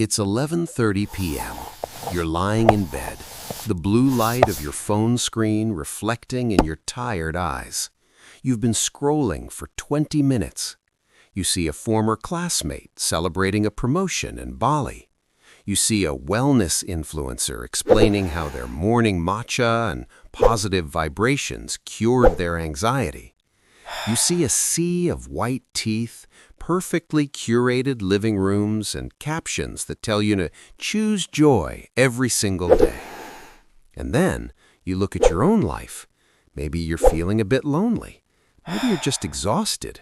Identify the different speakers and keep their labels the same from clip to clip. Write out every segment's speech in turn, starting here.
Speaker 1: It's 11:30 p.m. You're lying in bed, the blue light of your phone screen reflecting in your tired eyes. You've been scrolling for 20 minutes. You see a former classmate celebrating a promotion in Bali. You see a wellness influencer explaining how their morning matcha and positive vibrations cured their anxiety. You see a sea of white teeth, perfectly curated living rooms, and captions that tell you to choose joy every single day. And then you look at your own life. Maybe you're feeling a bit lonely. Maybe you're just exhausted.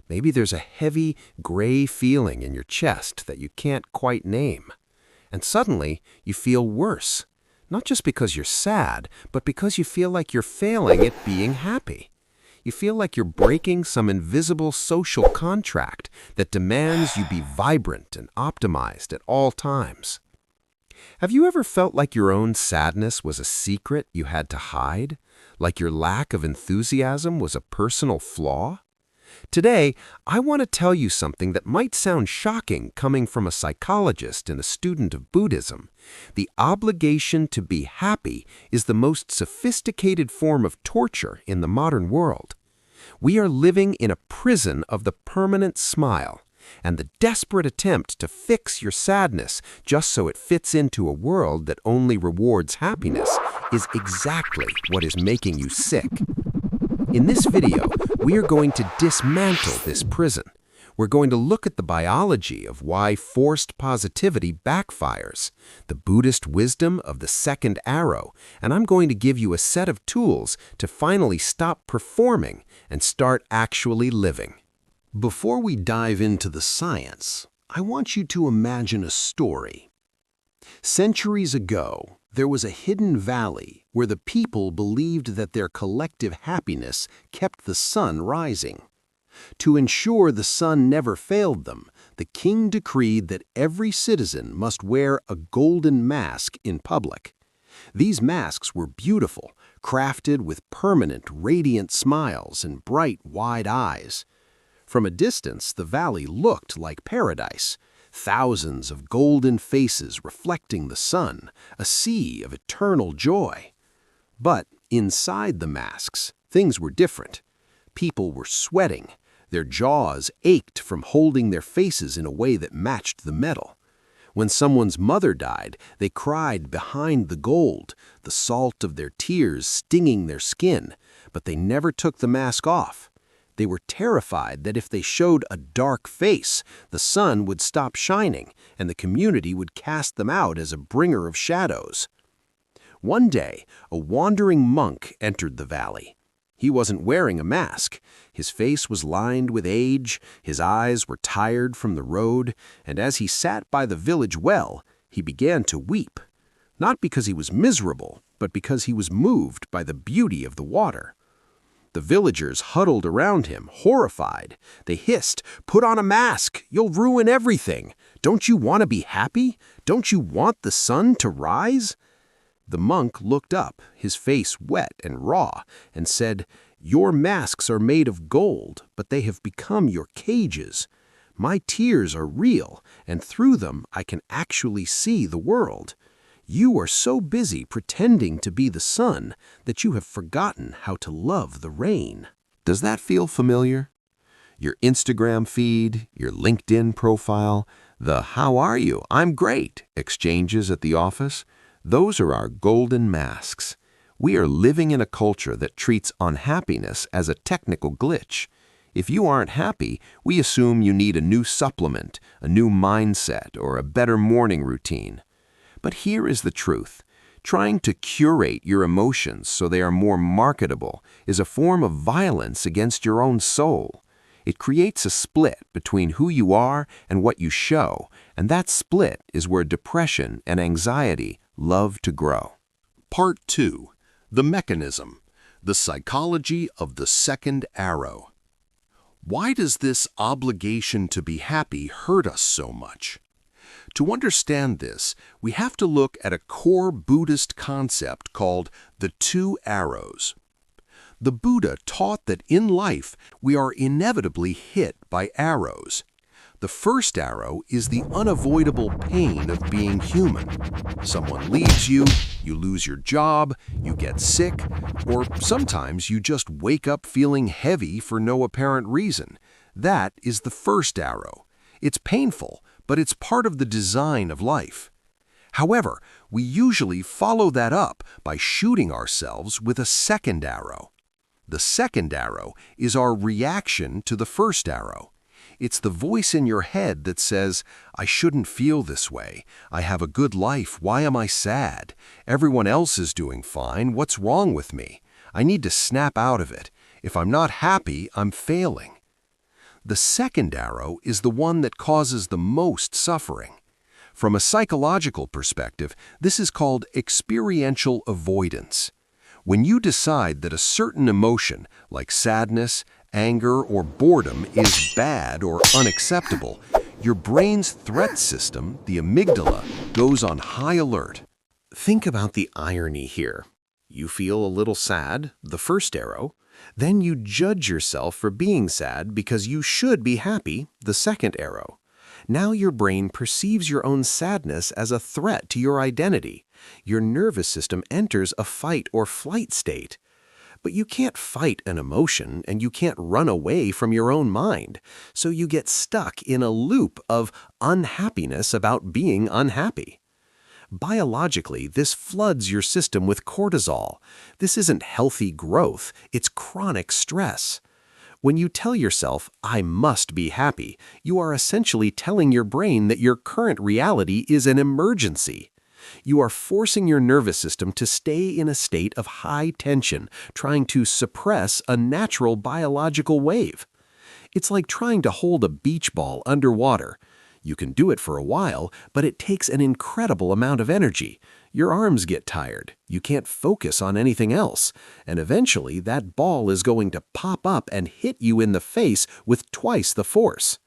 Speaker 1: Maybe there's a heavy, gray feeling in your chest that you can't quite name. And suddenly you feel worse, not just because you're sad, but because you feel like you're failing at being happy. You feel like you're breaking some invisible social contract that demands you be vibrant and optimized at all times. Have you ever felt like your own sadness was a secret you had to hide? Like your lack of enthusiasm was a personal flaw? Today, I want to tell you something that might sound shocking coming from a psychologist and a student of Buddhism. The obligation to be happy is the most sophisticated form of torture in the modern world. We are living in a prison of the permanent smile, and the desperate attempt to fix your sadness just so it fits into a world that only rewards happiness is exactly what is making you sick. In this video, we are going to dismantle this prison. We're going to look at the biology of why forced positivity backfires, the Buddhist wisdom of the second arrow, and I'm going to give you a set of tools to finally stop performing and start actually living. Before we dive into the science, I want you to imagine a story. Centuries ago, there was a hidden valley where the people believed that their collective happiness kept the sun rising. To ensure the sun never failed them, the king decreed that every citizen must wear a golden mask in public. These masks were beautiful, crafted with permanent, radiant smiles and bright, wide eyes. From a distance, the valley looked like paradise. Thousands of golden faces reflecting the sun, a sea of eternal joy. But inside the masks, things were different. People were sweating. Their jaws ached from holding their faces in a way that matched the metal. When someone's mother died, they cried behind the gold, the salt of their tears stinging their skin, but they never took the mask off. They were terrified that if they showed a dark face, the sun would stop shining and the community would cast them out as a bringer of shadows. One day, a wandering monk entered the valley. He wasn't wearing a mask. His face was lined with age, his eyes were tired from the road, and as he sat by the village well, he began to weep. Not because he was miserable, but because he was moved by the beauty of the water. The villagers huddled around him, horrified. They hissed, "Put on a mask! You'll ruin everything! Don't you want to be happy? Don't you want the sun to rise?" The monk looked up, his face wet and raw, and said, "Your masks are made of gold, but they have become your cages. My tears are real, and through them I can actually see the world. You are so busy pretending to be the sun that you have forgotten how to love the rain." Does that feel familiar? Your Instagram feed, your LinkedIn profile, the "How are you? I'm great" exchanges at the office, those are our golden masks. We are living in a culture that treats unhappiness as a technical glitch. If you aren't happy, we assume you need a new supplement, a new mindset, or a better morning routine. But here is the truth. Trying to curate your emotions so they are more marketable is a form of violence against your own soul. It creates a split between who you are and what you show, and that split is where depression and anxiety love to grow. Part 2. The Mechanism. The Psychology of the Second Arrow. Why does this obligation to be happy hurt us so much? To understand this, we have to look at a core Buddhist concept called the two arrows. The Buddha taught that in life we are inevitably hit by arrows. The first arrow is the unavoidable pain of being human. Someone leaves you, you lose your job, you get sick, or sometimes you just wake up feeling heavy for no apparent reason. That is the first arrow. It's painful, but it's part of the design of life. However, we usually follow that up by shooting ourselves with a second arrow. The second arrow is our reaction to the first arrow. It's the voice in your head that says, "I shouldn't feel this way. I have a good life. Why am I sad? Everyone else is doing fine. What's wrong with me? I need to snap out of it. If I'm not happy, I'm failing." The second arrow is the one that causes the most suffering. From a psychological perspective, this is called experiential avoidance. When you decide that a certain emotion, like sadness, anger, or boredom, is bad or unacceptable, your brain's threat system, the amygdala, goes on high alert. Think about the irony here. You feel a little sad, the first arrow, then you judge yourself for being sad because you should be happy, the second arrow. Now your brain perceives your own sadness as a threat to your identity. Your nervous system enters a fight or flight state. But you can't fight an emotion and you can't run away from your own mind. So you get stuck in a loop of unhappiness about being unhappy. Biologically, this floods your system with cortisol. This isn't healthy growth, it's chronic stress. When you tell yourself, "I must be happy," you are essentially telling your brain that your current reality is an emergency. You are forcing your nervous system to stay in a state of high tension, trying to suppress a natural biological wave. It's like trying to hold a beach ball underwater. You can do it for a while, but it takes an incredible amount of energy. Your arms get tired, you can't focus on anything else, and eventually that ball is going to pop up and hit you in the face with twice the force.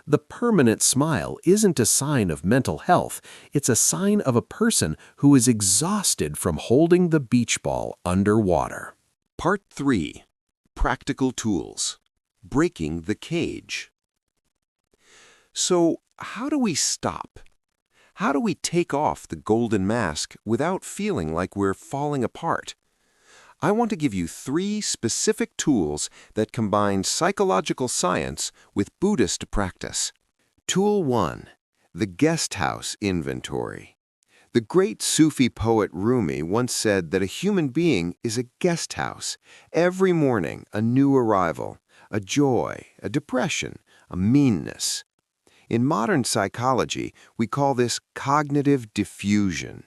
Speaker 1: The permanent smile isn't a sign of mental health, it's a sign of a person who is exhausted from holding the beach ball underwater. Part 3. Practical Tools. Breaking the Cage. So, how do we stop? How do we take off the golden mask without feeling like we're falling apart? I want to give you 3 specific tools that combine psychological science with Buddhist practice. Tool 1. The Guest House Inventory. The great Sufi poet Rumi once said that a human being is a guest house. Every morning, a new arrival, a joy, a depression, a meanness. In modern psychology, we call this cognitive diffusion.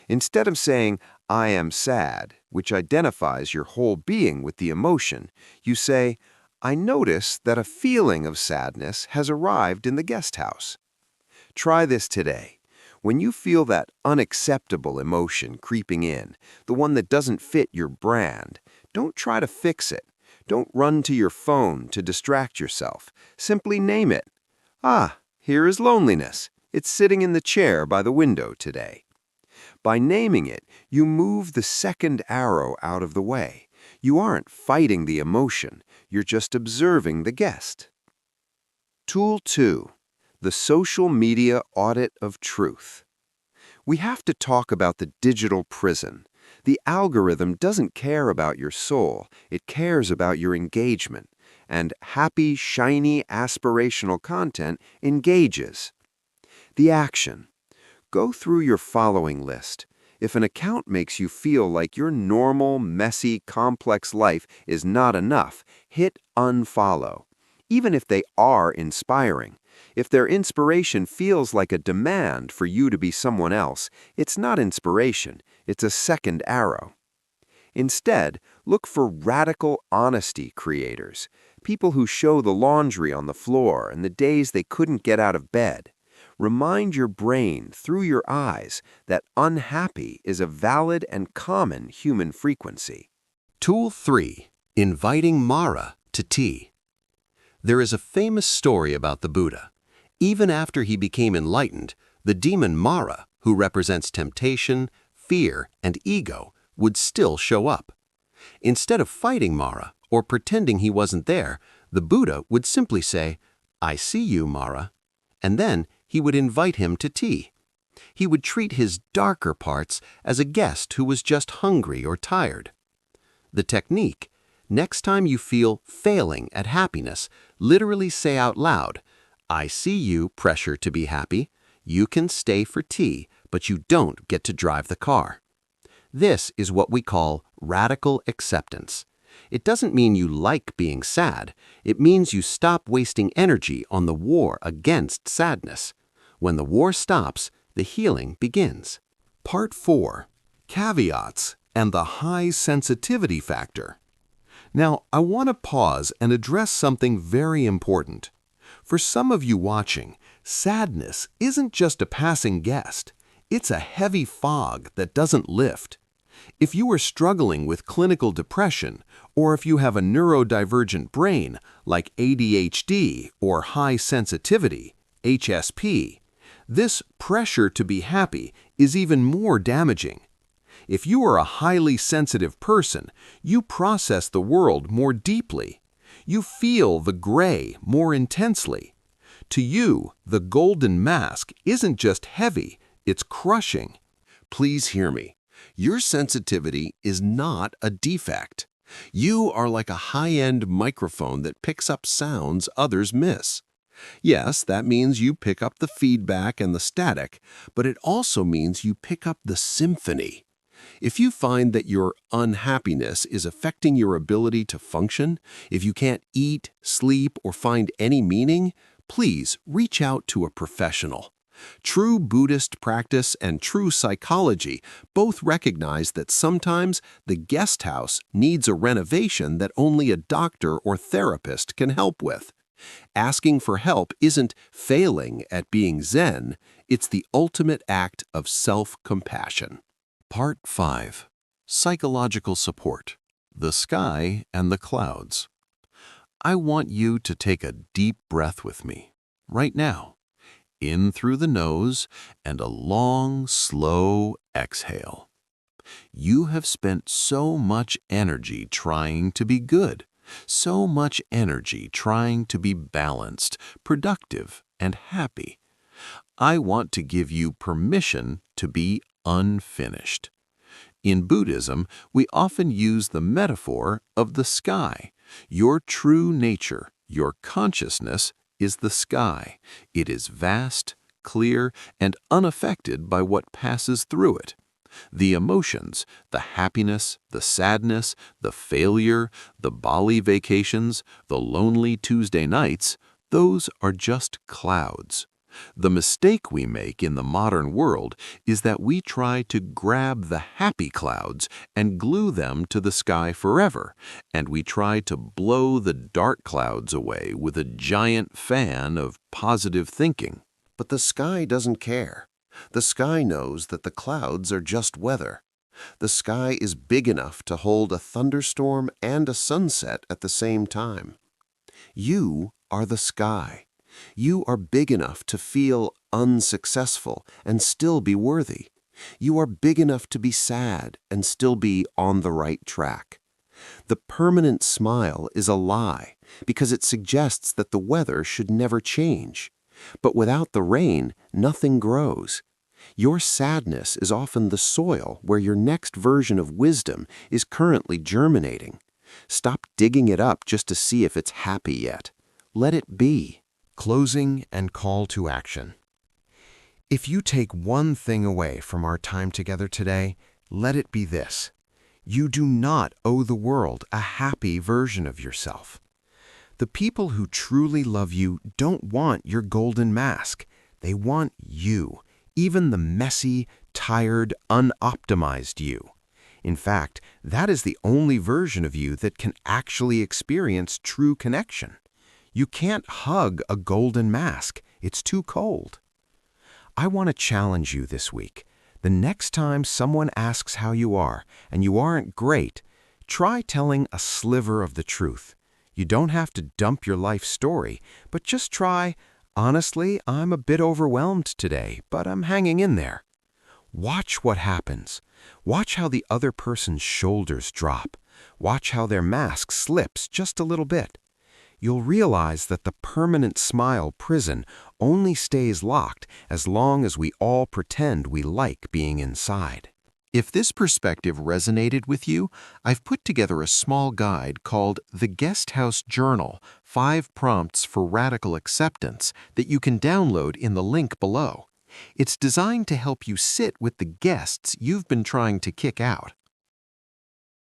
Speaker 1: Instead of saying, "I am sad," which identifies your whole being with the emotion, you say, "I notice that a feeling of sadness has arrived in the guest house." Try this today. When you feel that unacceptable emotion creeping in, the one that doesn't fit your brand, don't try to fix it. Don't run to your phone to distract yourself. Simply name it. "Ah, here is loneliness. It's sitting in the chair by the window today." By naming it, you move the second arrow out of the way. You aren't fighting the emotion, you're just observing the guest. Tool 2. The Social Media Audit of Truth. We have to talk about the digital prison. The algorithm doesn't care about your soul, it cares about your engagement. And happy, shiny, aspirational content engages. The action. Go through your following list. If an account makes you feel like your normal, messy, complex life is not enough, hit unfollow. Even if they are inspiring. If their inspiration feels like a demand for you to be someone else, it's not inspiration, it's a second arrow. Instead, look for radical honesty creators, people who show the laundry on the floor and the days they couldn't get out of bed. Remind your brain through your eyes that unhappy is a valid and common human frequency. Tool 3. Inviting Mara to tea. There is a famous story about the Buddha. Even after he became enlightened, the demon Mara, who represents temptation, fear, and ego, would still show up. Instead of fighting Mara or pretending he wasn't there, the Buddha would simply say, "I see you, Mara. and then he would invite him to tea. He would treat his darker parts as a guest who was just hungry or tired. The technique: next time you feel failing at happiness, literally say out loud, "I see you pressure to be happy. You can stay for tea, but you don't get to drive the car." This is what we call radical acceptance. It doesn't mean you like being sad. It means you stop wasting energy on the war against sadness. When the war stops, the healing begins. Part 4. Caveats and the high sensitivity factor. Now, I want to pause and address something very important. For some of you watching, sadness isn't just a passing guest. It's a heavy fog that doesn't lift. If you are struggling with clinical depression, or if you have a neurodivergent brain like ADHD or high sensitivity, HSP, this pressure to be happy is even more damaging. If you are a highly sensitive person, you process the world more deeply. You feel the gray more intensely. To you, the golden mask isn't just heavy, it's crushing. Please hear me. Your sensitivity is not a defect. You are like a high-end microphone that picks up sounds others miss. Yes, that means you pick up the feedback and the static, but it also means you pick up the symphony. If you find that your unhappiness is affecting your ability to function, if you can't eat, sleep, or find any meaning, please reach out to a professional. True Buddhist practice and true psychology both recognize that sometimes the guest house needs a renovation that only a doctor or therapist can help with. Asking for help isn't failing at being Zen, it's the ultimate act of self-compassion. Part 5. Psychological support. The sky and the clouds. I want you to take a deep breath with me, right now. In through the nose and a long, slow exhale. You have spent so much energy trying to be good, so much energy trying to be balanced, productive, and happy. I want to give you permission to be unfinished. In Buddhism, we often use the metaphor of the sky. Your true nature, your consciousness, is the sky. It is vast, clear, and unaffected by what passes through it. The emotions, the happiness, the sadness, the failure, the Bali vacations, the lonely Tuesday nights, those are just clouds. The mistake we make in the modern world is that we try to grab the happy clouds and glue them to the sky forever, and we try to blow the dark clouds away with a giant fan of positive thinking. But the sky doesn't care. The sky knows that the clouds are just weather. The sky is big enough to hold a thunderstorm and a sunset at the same time. You are the sky. You are big enough to feel unsuccessful and still be worthy. You are big enough to be sad and still be on the right track. The permanent smile is a lie because it suggests that the weather should never change. But without the rain, nothing grows. Your sadness is often the soil where your next version of wisdom is currently germinating. Stop digging it up just to see if it's happy yet. Let it be. Closing and call to action. If you take one thing away from our time together today, let it be this. You do not owe the world a happy version of yourself. The people who truly love you don't want your golden mask. They want you, even the messy, tired, unoptimized you. In fact, that is the only version of you that can actually experience true connection. You can't hug a golden mask. It's too cold. I want to challenge you this week. The next time someone asks how you are and you aren't great, try telling a sliver of the truth. You don't have to dump your life story, but just try, "Honestly, I'm a bit overwhelmed today, but I'm hanging in there." Watch what happens. Watch how the other person's shoulders drop. Watch how their mask slips just a little bit.
Speaker 2: you'll realize that the permanent smile prison only stays locked as long as we all pretend we like being inside.
Speaker 1: If this perspective resonated with you, I've put together a small guide called The Guest House Journal, 5 Prompts for Radical Acceptance, that you can download in the link below. It's designed to help you sit with the guests you've been trying to kick out.